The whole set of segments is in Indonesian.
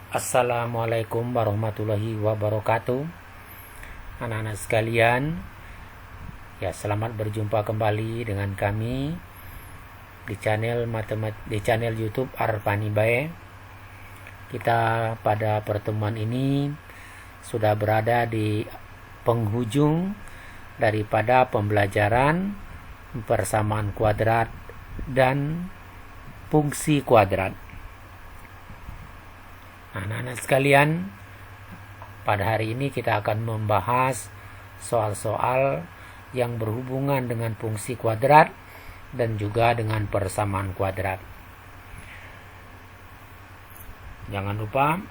Assalamualaikum warahmatullahi wabarakatuh. Anak-anak sekalian, ya selamat berjumpa kembali dengan kami di channel YouTube Arpani Bae. Kita pada pertemuan ini sudah berada di penghujung daripada pembelajaran persamaan kuadrat dan fungsi kuadrat. Anak-anak sekalian, pada hari ini kita akan membahas soal-soal yang berhubungan dengan fungsi kuadrat dan juga dengan persamaan kuadrat. Jangan lupa,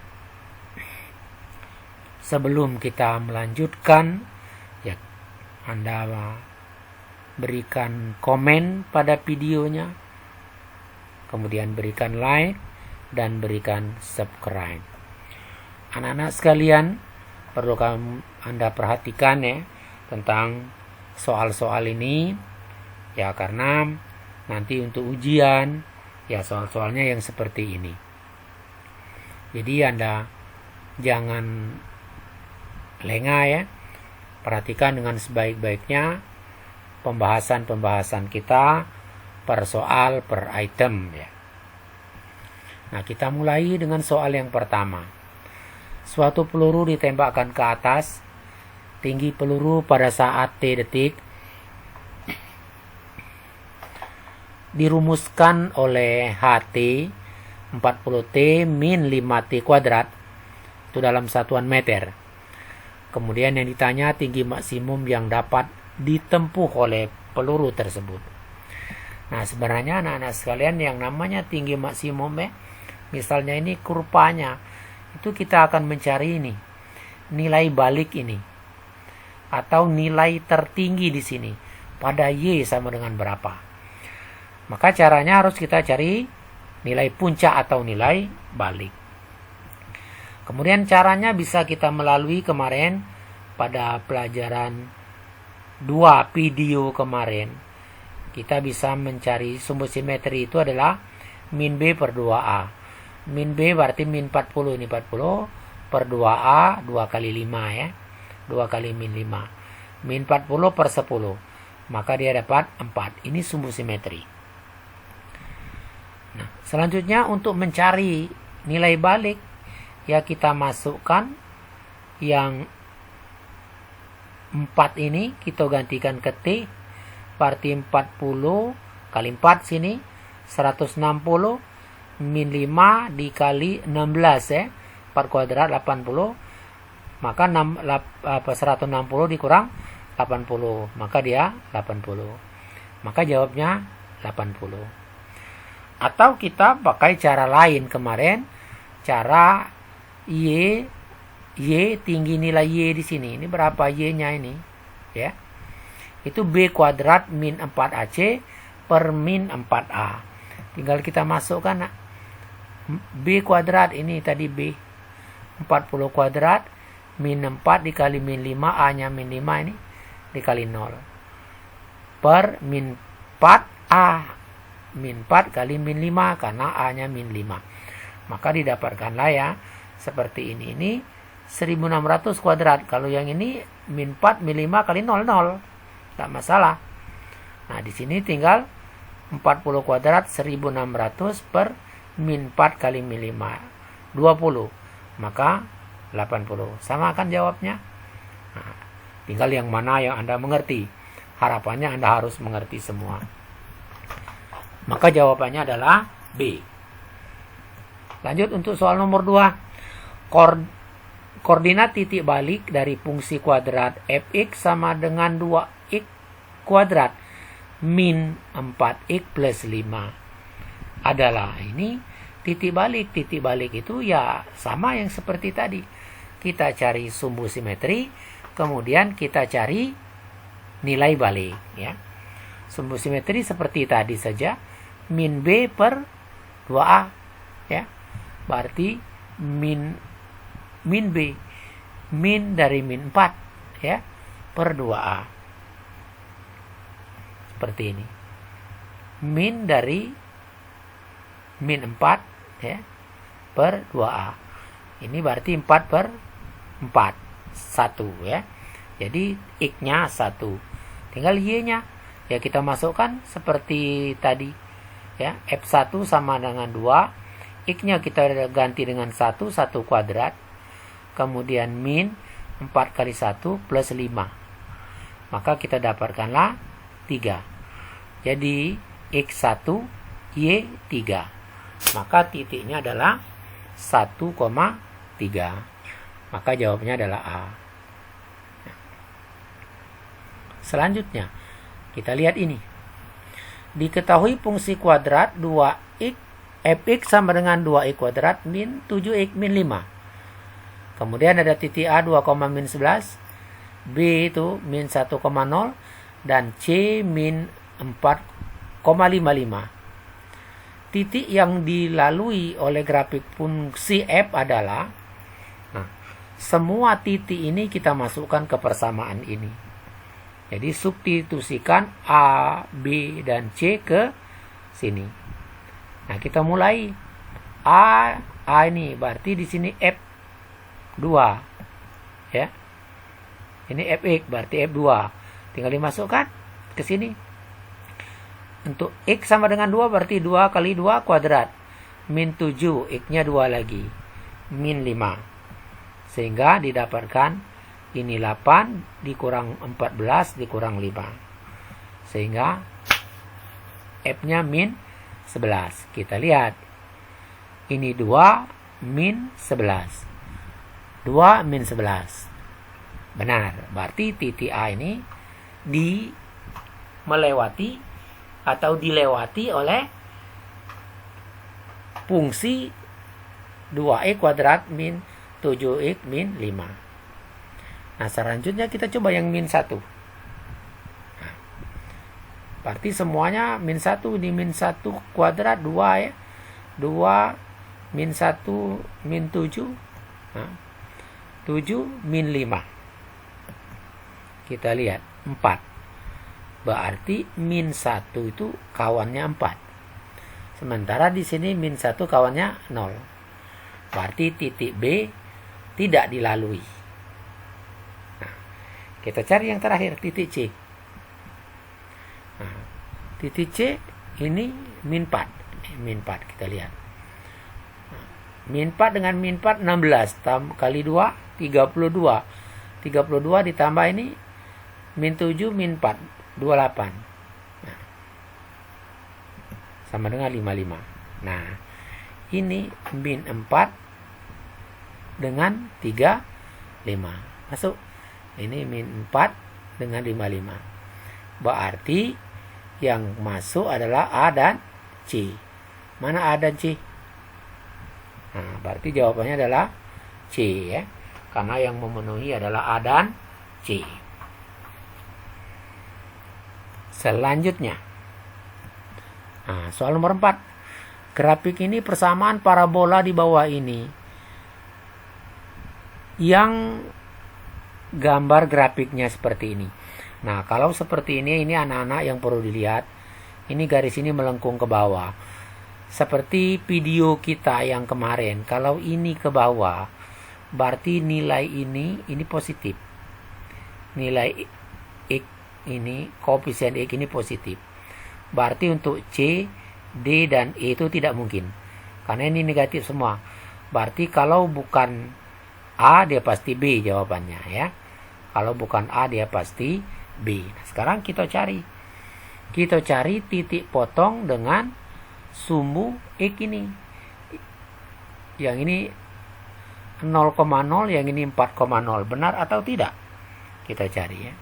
sebelum kita melanjutkan, ya Anda berikan komen pada videonya, kemudian berikan like dan berikan subscribe. Anak-anak sekalian, perlu Anda perhatikan ya tentang soal-soal ini, ya karena nanti untuk ujian ya soal-soalnya yang seperti ini. Jadi Anda jangan lengah ya, perhatikan dengan sebaik-baiknya pembahasan kita per soal per item ya. Nah, kita mulai dengan soal yang pertama. Suatu peluru ditembakkan ke atas. Tinggi peluru pada saat T detik dirumuskan oleh HT 40T min 5T kuadrat. Itu dalam satuan meter. Kemudian yang ditanya tinggi maksimum yang dapat ditempuh oleh peluru tersebut. Nah, sebenarnya anak-anak sekalian, yang namanya tinggi maksimum misalnya ini kurvanya, itu kita akan mencari ini nilai balik ini atau nilai tertinggi di sini pada Y sama dengan berapa. Maka caranya harus kita cari nilai puncak atau nilai balik. Kemudian caranya bisa kita melalui kemarin pada pelajaran 2 video kemarin. Kita bisa mencari sumbu simetri itu adalah min B per 2A. Min B berarti min 40, ini 40 per 2A, 2 kali 5 ya. 2 kali min 5. Min 40 per 10. Maka dia dapat 4. Ini sumbu simetri. Nah, selanjutnya untuk mencari nilai balik, ya kita masukkan yang 4 ini, kita gantikan ke T. Berarti 40 kali 4 sini, 160. Min 5 dikali 16 ya. 4 kuadrat 80. Maka 160 dikurang 80. Maka dia 80. Maka jawabnya 80. Atau kita pakai cara lain kemarin. Cara Y tinggi nilai Y di sini. Ini berapa Y-nya ini? Ya. Itu B kuadrat min 4AC per min 4A. Tinggal kita masukkan B kuadrat, ini tadi B 40 kuadrat min 4 dikali min 5, A nya min 5 ini dikali 0 per min 4A, min 4 kali min 5 karena A nya min 5. Maka didapatkanlah ya seperti ini 1600 kuadrat. Kalau yang ini min 4 min 5 kali 0 tidak masalah. Nah, di sini tinggal 40 kuadrat 1600 per min 4 kali min 5 20, maka 80. Sama kan jawabnya. Nah, tinggal yang mana yang Anda mengerti. Harapannya Anda harus mengerti semua. Maka jawabannya adalah B. Lanjut untuk soal nomor 2. Koordinat titik balik dari fungsi kuadrat fx sama dengan 2x kuadrat min 4x plus 5 adalah ini titik balik. Titik balik itu ya sama yang seperti tadi. Kita cari sumbu simetri, kemudian kita cari nilai balik ya. Sumbu simetri seperti tadi saja, min B per 2A ya. Berarti min B, min dari min 4 ya per 2A. Seperti ini. Min dari min 4 ya per 2A. Ini berarti 4 per 4. 1 ya. Jadi X-nya 1. Tinggal Y-nya. Ya kita masukkan seperti tadi. Ya, F1 sama dengan 2. X-nya kita ganti dengan 1 kuadrat. Kemudian min 4 kali 1 plus 5. Maka kita dapatkanlah 3. Jadi X1, Y3. Maka titiknya adalah 1,3. Maka jawabnya adalah A. Selanjutnya, kita lihat ini. Diketahui fungsi kuadrat 2x, fx sama dengan 2x kuadrat min 7x min 5. Kemudian ada titik A 2, min 11, B itu min 1,0, dan C min 4,55. Titik yang dilalui oleh grafik fungsi f adalah, semua titik ini kita masukkan ke persamaan ini. Jadi substitusikan A, B, dan C ke sini. Nah, kita mulai. A ini berarti di sini F2. Ya. Ini Fx berarti F2. Tinggal dimasukkan ke sini. Untuk X sama dengan 2 berarti 2 kali 2 kuadrat. Min 7, X-nya 2 lagi. Min 5. Sehingga didapatkan ini 8 dikurang 14 dikurang 5. Sehingga F-nya min 11. Kita lihat. Ini 2 min 11. 2 min 11. Benar. Berarti titik A ini melewati atau dilewati oleh fungsi 2x kuadrat min 7x min 5. Nah, selanjutnya kita coba yang min 1. Nah, berarti semuanya min 1. Ini min 1 kuadrat 2 ya. 2 min 1 min 7. Nah, 7 min 5. Kita lihat 4. Berarti min 1 itu kawannya 4. Sementara di sini min 1 kawannya 0. Berarti titik B tidak dilalui. Kita cari yang terakhir, titik C. Nah, titik C ini min 4. Min 4 kita lihat. Nah, min 4 dengan min 4 16 kali 2 32. 32 ditambah ini min 7 min 4 28. Nah, sama dengan 55. Nah, ini min 4 dengan 35. Masuk. Ini min 4 dengan 55. Berarti yang masuk adalah A dan C. Mana A dan C? Nah, berarti jawabannya adalah C ya. Karena yang memenuhi adalah A dan C. Selanjutnya. Nah, soal nomor 4. Grafik ini persamaan parabola di bawah ini. Yang gambar grafiknya seperti ini. Nah, kalau seperti ini anak-anak yang perlu dilihat. Ini garis ini melengkung ke bawah. Seperti video kita yang kemarin. Kalau ini ke bawah, berarti nilai ini positif. Nilai X ini, koefisien X ini positif. Berarti untuk C, D, dan E itu tidak mungkin. Karena ini negatif semua. Berarti kalau bukan A, dia pasti B jawabannya ya. Kalau bukan A, dia pasti B. Nah, sekarang kita cari. Kita cari titik potong dengan sumbu X ini. Yang ini 0,0, yang ini 4,0. Benar atau tidak? Kita cari ya.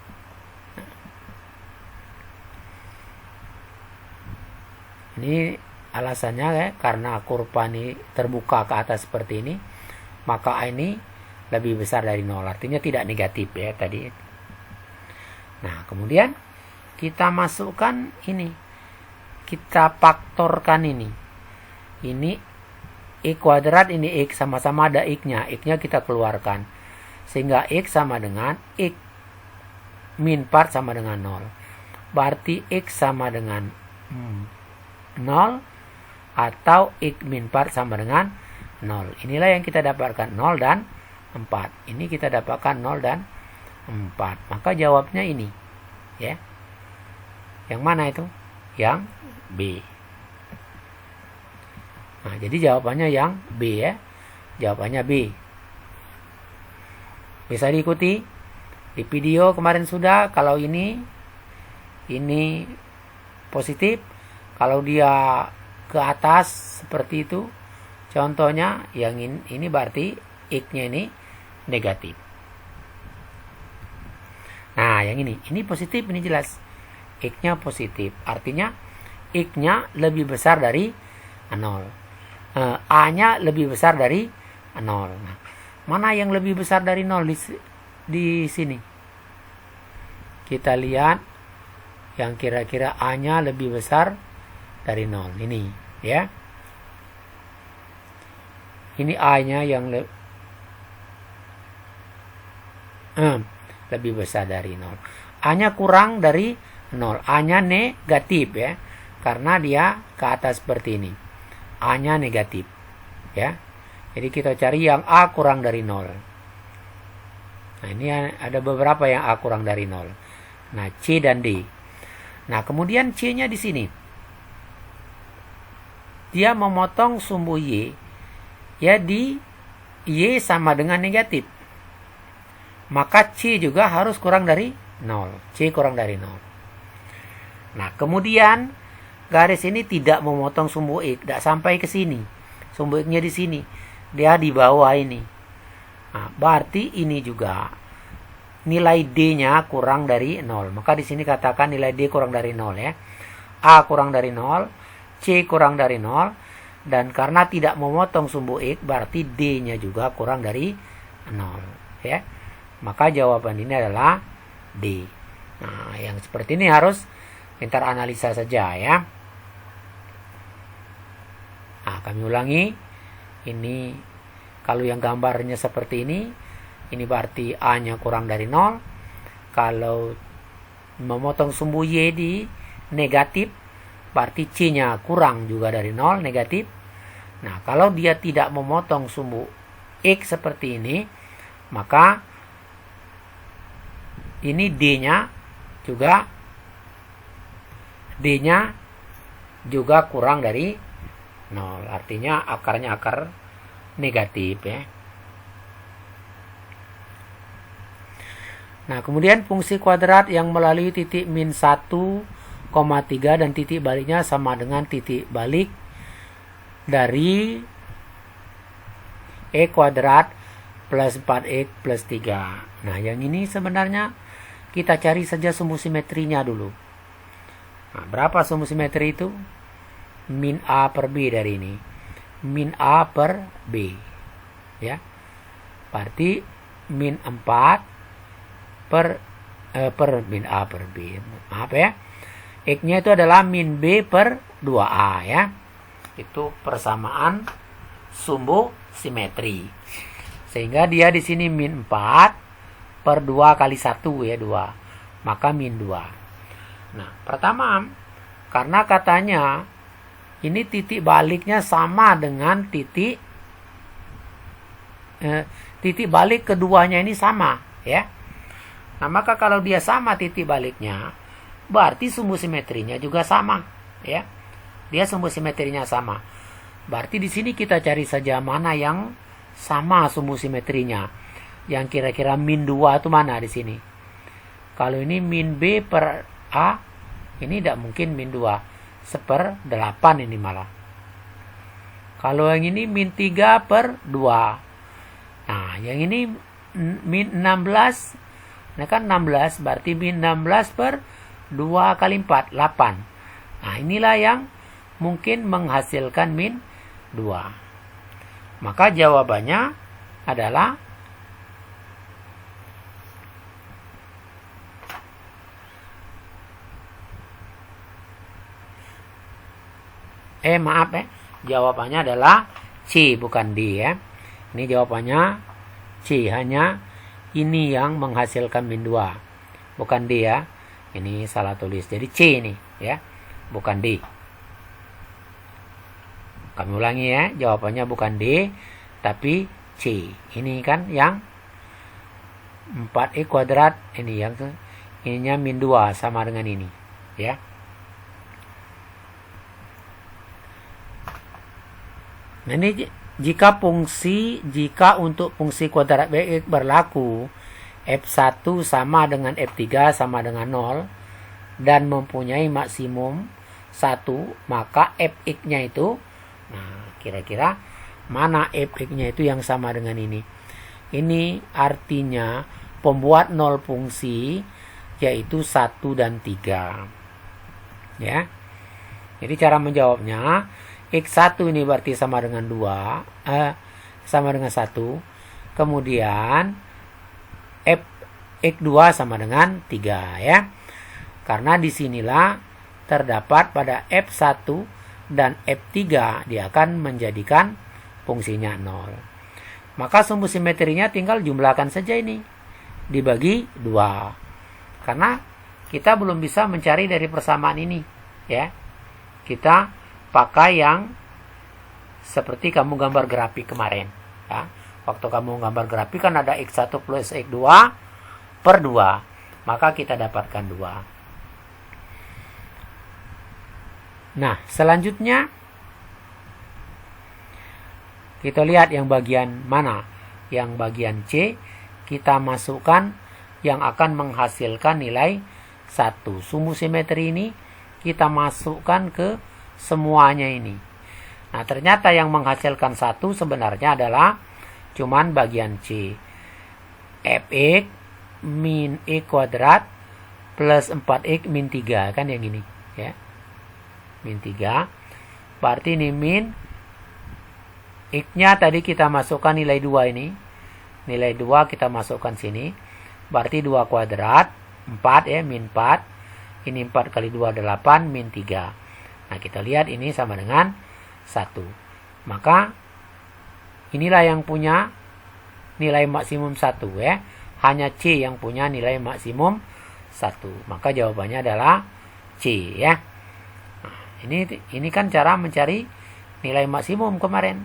Ini alasannya ya, karena kurva ini terbuka ke atas seperti ini, maka A ini lebih besar dari 0. Artinya tidak negatif ya tadi. Nah, kemudian kita masukkan ini. Kita faktorkan ini. Ini X kuadrat, ini X, sama-sama ada X-nya. X-nya kita keluarkan. Sehingga X sama dengan X min 4 sama dengan 0. Berarti X sama dengan 0 atau X min 4 sama dengan 0. Inilah yang kita dapatkan 0 dan 4. Ini kita dapatkan 0 dan 4. Maka jawabnya ini. Ya. Yang mana itu? Yang B. Nah, jadi jawabannya yang B ya. Jawabannya B. Bisa diikuti di video kemarin sudah. Kalau ini positif. Kalau dia ke atas seperti itu, contohnya yang ini berarti X-nya ini negatif. Nah, yang ini positif, ini jelas. X-nya positif. Artinya X-nya lebih besar dari 0. A-nya lebih besar dari 0. Nah, mana yang lebih besar dari 0 di sini? Kita lihat yang kira-kira A-nya lebih besar dari 0. Ini, ya. Ini A-nya yang lebih besar dari 0. A-nya kurang dari 0. A-nya negatif ya. Karena dia ke atas seperti ini. A-nya negatif. Ya. Jadi kita cari yang A kurang dari 0. Nah, ini ada beberapa yang A kurang dari 0. Nah, C dan D. Nah, kemudian C-nya di sini. Dia memotong sumbu Y. Ya, di Y sama dengan negatif. Maka C juga harus kurang dari 0. C kurang dari 0. Nah, kemudian garis ini tidak memotong sumbu X. Tidak sampai ke sini. Sumbu X-nya di sini. Dia di bawah ini. Nah, berarti ini juga nilai D-nya kurang dari 0. Maka di sini katakan nilai D kurang dari 0 ya. A kurang dari 0. C kurang dari 0. Dan karena tidak memotong sumbu X, berarti D-nya juga kurang dari 0. Ya. Maka jawaban ini adalah D. Nah, yang seperti ini harus pintar analisa saja ya. Nah, kami ulangi. Ini kalau yang gambarnya seperti ini berarti A-nya kurang dari 0. Kalau memotong sumbu Y di negatif, berarti C-nya kurang juga dari 0, negatif. Nah, kalau dia tidak memotong sumbu X seperti ini, maka ini D-nya juga kurang dari 0. Artinya akarnya akar negatif ya. Nah, kemudian fungsi kuadrat yang melalui titik min 1,3 dan titik baliknya sama dengan titik balik dari E kuadrat plus 4X plus 3. Nah, yang ini sebenarnya kita cari saja sumbu simetrinya dulu. Nah, berapa sumbu simetri itu? Min A per B dari ini. Min A per B. Ya. Berarti min 4 per min A per B. Maaf ya. X-nya itu adalah min B per 2A ya. Itu persamaan sumbu simetri. Sehingga dia di sini min 4 per 2 kali 1 ya, 2. Maka min 2. Nah, pertama, karena katanya ini titik baliknya sama dengan titik balik keduanya ini sama ya. Nah, maka kalau dia sama titik baliknya, berarti sumbu simetrinya juga sama ya. Dia sumbu simetrinya sama. Berarti di sini kita cari saja mana yang sama sumbu simetrinya. Yang kira-kira min 2 itu mana di sini? Kalau ini min B per A, ini tidak mungkin min 2. 1/8 ini malah. Kalau yang ini min 3 per 2. Nah, yang ini min 16. Nah, kan 16 berarti min 16 per 2 kali 4, 8. Nah, inilah yang mungkin menghasilkan min 2. Maka jawabannya adalah jawabannya adalah C bukan D ya. Ini jawabannya C, hanya ini yang menghasilkan min 2. Bukan D ya. Ini salah tulis. Jadi C ini ya, bukan D. Kami ulangi ya, jawabannya bukan D, tapi C. Ini kan yang 4x kuadrat, ini yang ininya min 2 sama dengan ini. Ya. Nah ini jika untuk fungsi kuadrat bx berlaku f1 sama dengan f3 sama dengan 0 dan mempunyai maksimum 1, maka fx-nya itu, nah kira-kira mana fx-nya itu yang sama dengan ini. Ini artinya pembuat 0 fungsi yaitu 1 dan 3. Ya. Jadi cara menjawabnya, x1 ini berarti sama dengan 2, sama dengan 1. Kemudian x2 sama dengan 3 ya. Karena disinilah terdapat pada f1 dan f3 dia akan menjadikan fungsinya 0. Maka sumbu simetrinya tinggal jumlahkan saja ini dibagi 2. Karena kita belum bisa mencari dari persamaan ini ya. Kita pakai yang seperti kamu gambar grafik kemarin ya. Waktu kamu gambar grafik kan ada x1 plus x2 per 2, maka kita dapatkan 2. Nah selanjutnya kita lihat yang bagian mana. Yang bagian C kita masukkan yang akan menghasilkan nilai 1. Sumbu simetri ini kita masukkan ke semuanya ini. Nah ternyata yang menghasilkan 1 sebenarnya adalah cuman bagian C. Fx min x kuadrat plus 4x min 3 kan yang ini ya. Min 3. Berarti ini min x-nya tadi kita masukkan nilai 2 ini. Nilai 2 kita masukkan sini. Berarti 2 kuadrat 4 ya, min 4. Ini 4 kali 2 8 min 3. Nah kita lihat ini sama dengan 1. Maka inilah yang punya nilai maksimum 1 ya. Hanya C yang punya nilai maksimum 1. Maka jawabannya adalah C ya. Nah, ini kan cara mencari nilai maksimum kemarin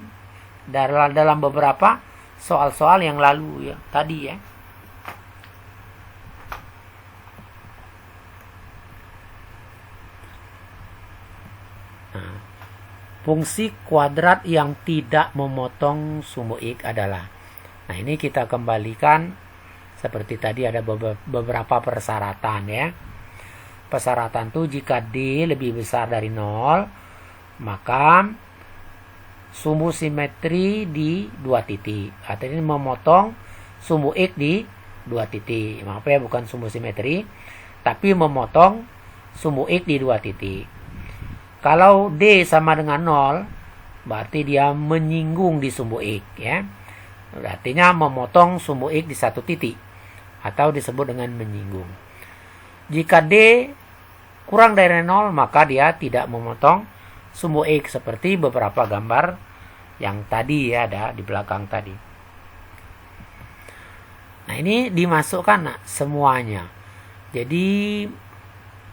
dalam beberapa soal-soal yang lalu ya tadi ya. Nah, fungsi kuadrat yang tidak memotong sumbu x adalah. Nah ini kita kembalikan seperti tadi ada beberapa persyaratan ya. Persyaratan itu jika D lebih besar dari 0 maka sumbu simetri di 2 titik. Artinya memotong sumbu x di 2 titik. Maaf ya, bukan sumbu simetri, tapi memotong sumbu x di 2 titik. Kalau D sama dengan 0, berarti dia menyinggung di sumbu x ya. Artinya memotong sumbu x di 1 titik atau disebut dengan menyinggung. Jika D kurang dari 0, maka dia tidak memotong sumbu x seperti beberapa gambar yang tadi ya ada di belakang tadi. Nah ini dimasukkan semuanya. Jadi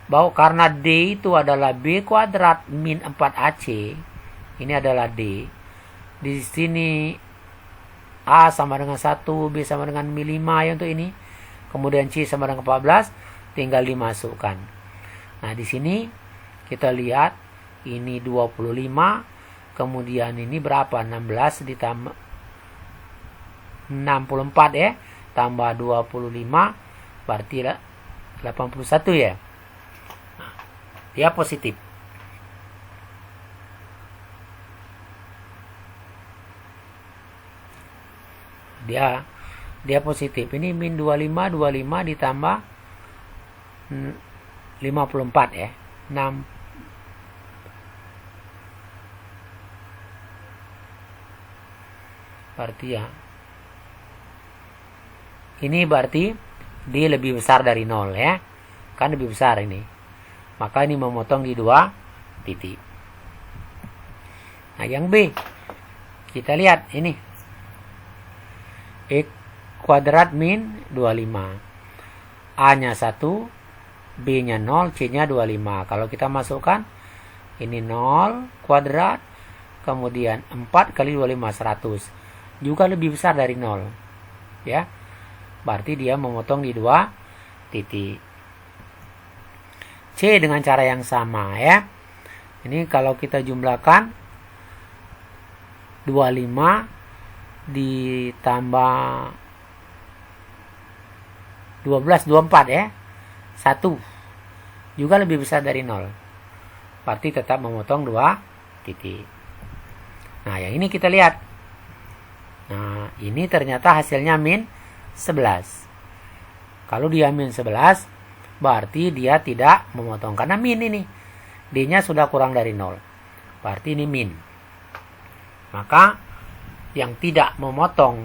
bahwa karena D itu adalah B kuadrat min 4AC, ini adalah D. Di sini A sama dengan 1, B sama dengan min 5 ya untuk ini. Kemudian C sama dengan 14, tinggal dimasukkan. Nah di sini kita lihat ini 25, kemudian ini berapa? 16 ditambah 64 ya, tambah 25 berarti 81 ya. Dia positif. Dia positif. Ini min 25 ditambah 54 ya. 6 berarti ya. Ini berarti D lebih besar dari 0 ya. Kan lebih besar ini. Maka ini memotong di 2 titik. Nah yang B, kita lihat ini x kuadrat min 25, A nya 1, B nya 0, C nya 25. Kalau kita masukkan ini 0 kuadrat, kemudian 4 kali 25 100. Juga lebih besar dari 0. Ya. Berarti dia memotong di 2 titik. C dengan cara yang sama ya. Ini kalau kita jumlahkan 25 ditambah 12 24 ya. 1 juga lebih besar dari 0. Berarti tetap memotong 2 titik. Nah, yang ini kita lihat. Nah, ini ternyata hasilnya min 11. Kalau dia min 11, berarti dia tidak memotong. Karena min ini. D-nya sudah kurang dari 0. Berarti ini min. Maka, yang tidak memotong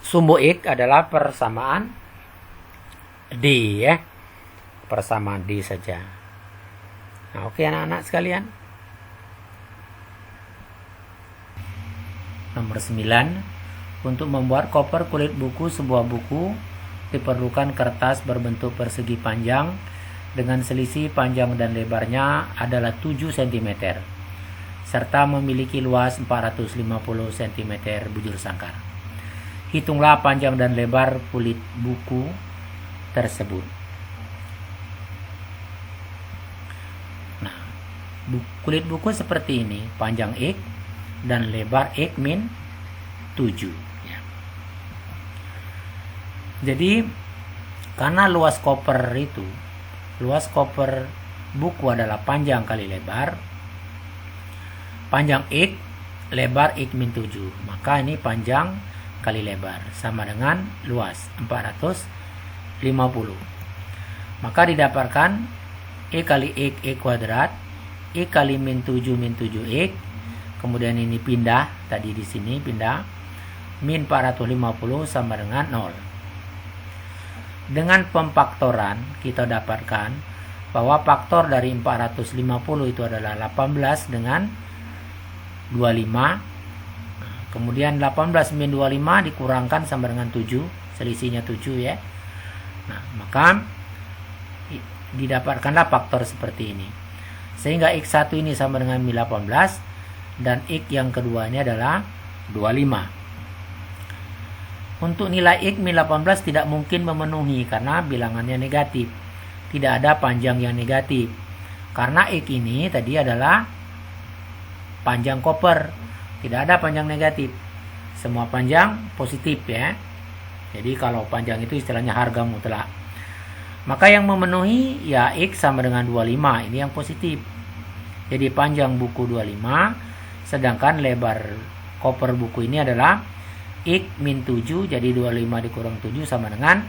sumbu X adalah persamaan D ya. Persamaan D saja. Nah, oke anak-anak sekalian. Nomor 9. Untuk membuat koper kulit buku sebuah buku, diperlukan kertas berbentuk persegi panjang dengan selisih panjang dan lebarnya adalah 7 cm. Serta memiliki luas 450 cm bujur sangkar. Hitunglah panjang dan lebar kulit buku tersebut. Nah, kulit buku seperti ini, panjang X dan lebar X min 7. Ya. Jadi, karena luas koper buku adalah panjang kali lebar, panjang X, lebar X min 7. Maka ini panjang kali lebar. Sama dengan luas 450. Maka didapatkan E kali X, E kuadrat. E kali min 7 X. Kemudian ini pindah. Tadi di sini pindah. Min 450 sama dengan 0. Dengan pemfaktoran kita dapatkan bahwa faktor dari 450 itu adalah 18 dengan 25. Kemudian 18 min 25 dikurangkan sama dengan 7. Selisihnya 7 ya. Nah, maka didapatkanlah faktor seperti ini. Sehingga X1 ini sama dengan min 18. Dan X yang keduanya adalah 25. Untuk nilai X min 18 tidak mungkin memenuhi karena bilangannya negatif. Tidak ada panjang yang negatif. Karena X ini tadi adalah panjang koper. Tidak ada panjang negatif. Semua panjang positif ya. Jadi kalau panjang itu istilahnya harga mutlak. Maka yang memenuhi ya X sama dengan 25. Ini yang positif. Jadi panjang buku 25. Sedangkan lebar koper buku ini adalah X min 7. Jadi 25 dikurang 7 sama dengan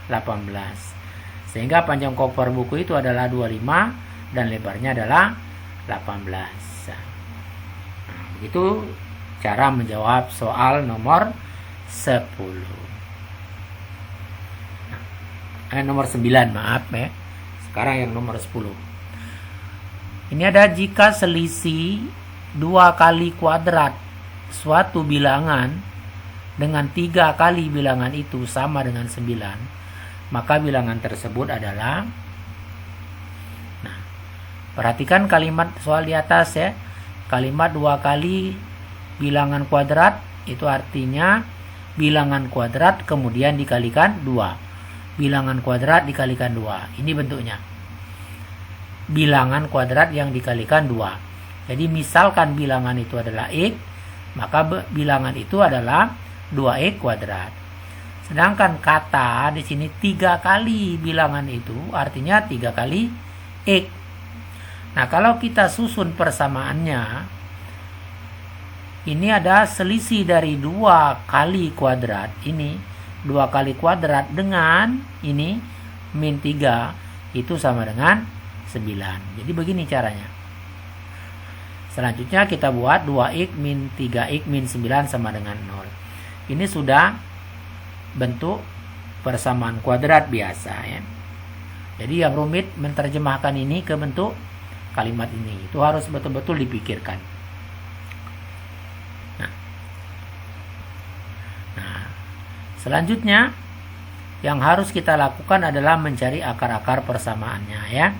18. Sehingga panjang koper buku itu adalah 25. Dan lebarnya adalah 18. Itu cara menjawab soal nomor 10. Nomor 9 maaf ya. Sekarang yang nomor 10. Ini ada jika selisih 2 kali kuadrat suatu bilangan dengan 3 kali bilangan itu sama dengan 9, maka bilangan tersebut adalah. Nah, perhatikan kalimat soal di atas ya. Kalimat 2 kali bilangan kuadrat itu artinya bilangan kuadrat kemudian dikalikan 2. Bilangan kuadrat dikalikan 2. Ini bentuknya. Bilangan kuadrat yang dikalikan 2. Jadi misalkan bilangan itu adalah X, maka bilangan itu adalah 2X kuadrat. Sedangkan kata di sini 3 kali bilangan itu artinya 3 kali X. Nah, kalau kita susun persamaannya, ini ada selisih dari 2 kali kuadrat. Ini 2 kali kuadrat dengan ini min 3 itu sama dengan 9. Jadi begini caranya. Selanjutnya kita buat 2x min 3x min 9 sama dengan 0. Ini sudah bentuk persamaan kuadrat biasa ya. Jadi yang rumit menerjemahkan ini ke bentuk kalimat ini. Itu harus betul-betul dipikirkan. Nah, selanjutnya yang harus kita lakukan adalah mencari akar-akar persamaannya ya.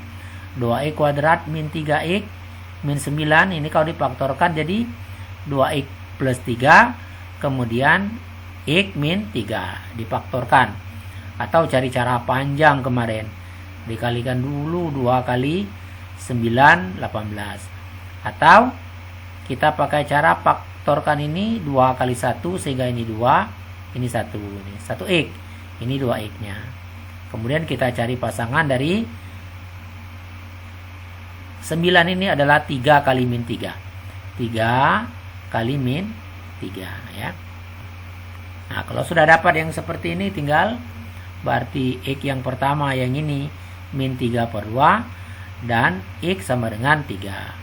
2x kuadrat min 3x min 9 ini kalau difaktorkan jadi 2x plus 3, kemudian x min 3 difaktorkan. Atau cari cara panjang kemarin, dikalikan dulu 2 kali 9, 18. Atau kita pakai cara faktorkan ini 2 kali 1 sehingga ini 2, ini 1, ini 1x, ini 2x nya. Kemudian kita cari pasangan dari 9 ini adalah 3 kali min 3. 3 kali min 3 ya. Nah, kalau sudah dapat yang seperti ini, tinggal berarti x yang pertama yang ini min 3/2 dan x sama dengan 3.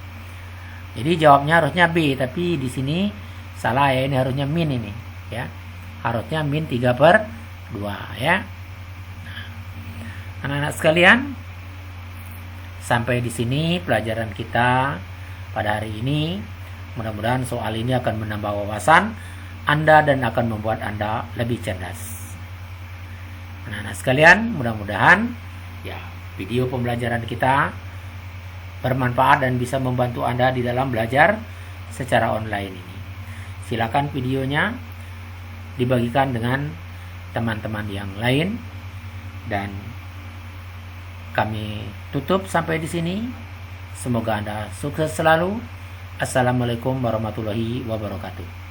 Jadi jawabnya harusnya B, tapi di sini salah ya, ini harusnya min ini ya. Harusnya min 3/2 ya. Nah, anak-anak sekalian, sampai di sini pelajaran kita pada hari ini. Mudah-mudahan soal ini akan menambah wawasan Anda dan akan membuat Anda lebih cerdas. Anak-anak sekalian, mudah-mudahan ya video pembelajaran kita bermanfaat dan bisa membantu Anda di dalam belajar secara online ini. Silakan videonya dibagikan dengan teman-teman yang lain, dan kami tutup sampai di sini. Semoga Anda sukses selalu. Assalamualaikum warahmatullahi wabarakatuh.